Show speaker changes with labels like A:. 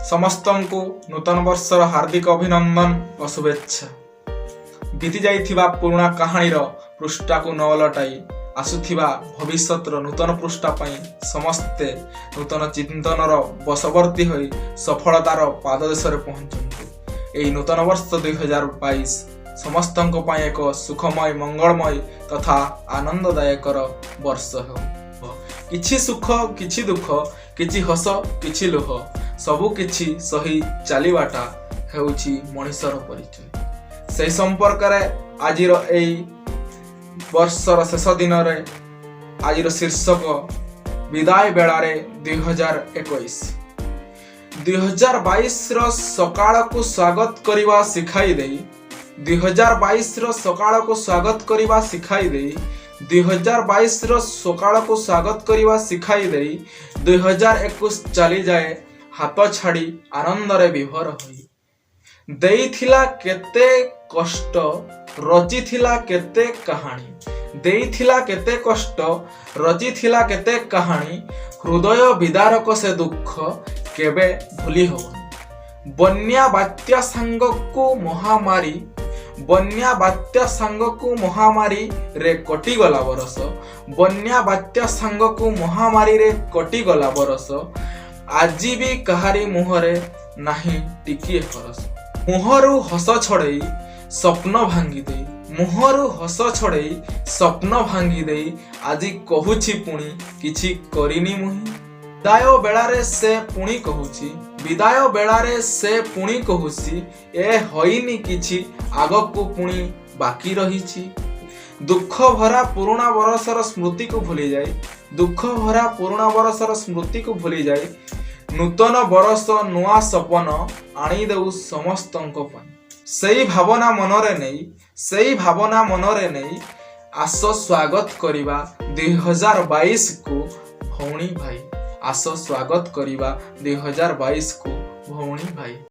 A: समस्तंकु नूतन वर्षर हार्दिक अभिनंदन और शुभेच्छा। बीती जाइथिबा पुराणा कहानीर पृष्ठा को न लटाई आसुथिबा भविष्यतर नूतन पृष्ठा पई समस्ते नूतन चिंतनर बशवर्ती होई सफलतार पाददेशरे पहुंचंतु। एई नूतन वर्ष 2022 समस्तंक पई एक सुखमय मंगलमय तथा आनंददायकर वर्ष हो। किछि सुख किछि दुख किछि हस किछि लुह सबु किछि सही चलीबाटा हेउछि मनुष्यर परिचय। से संपर्क में आजिर एई वर्षर शेष दिन रे आजिर शीर्षक विदाय बेलारे 2021 2022 सकाळ को स्वागत करिवा सिखाई देई 2022 सकाळ को स्वागत करिवा सिखाई देई 2022 सकाळ को स्वागत करिवा सिखाई देई 2021 चली जाए हाथ छाड़ी आनंद रे विभोर होई। देइथिला केते कष्ट रचिथिला केते कहानी देइथिला केते कष्ट रचिथिला केते कहानी हृदय विदारक से दुख केबे भूली होबनी। बन्या बात्या सांगकु महामारी बन्या बात्या सांगकु महामारी रे कटि गला बरस बन्या बात्या सांगकु महामारी रे कटि गला बरस आजी भी कहारी मुहरे नाही टिकिए हरस। मुहरु हस छड़ई स्वप्न भांगी देई मुहरु हस छड़ई स्वप्न भांगी देई आजी कहुछि पुणी किछि करिनी मुहि। विदाय बेलारे से पुणी कहुछि विदाय बेलारे से पुणी कहुछि ए होइनी किछि आगकु पुणी बाकी रहिछि। दुख भरा पुराणा बरसर स्मृति को भूली जाए दुख भरा पुराणा बरसर स्मृति को भूली जाए नूतन बरस नुआ सपन आनी देउ समस्तंक पई। सेई भावना मनरे नहीं आस स्वागत करिबा 2022 को भौणी भाई आस स्वागत करिबा 2022 को भौणी भाई।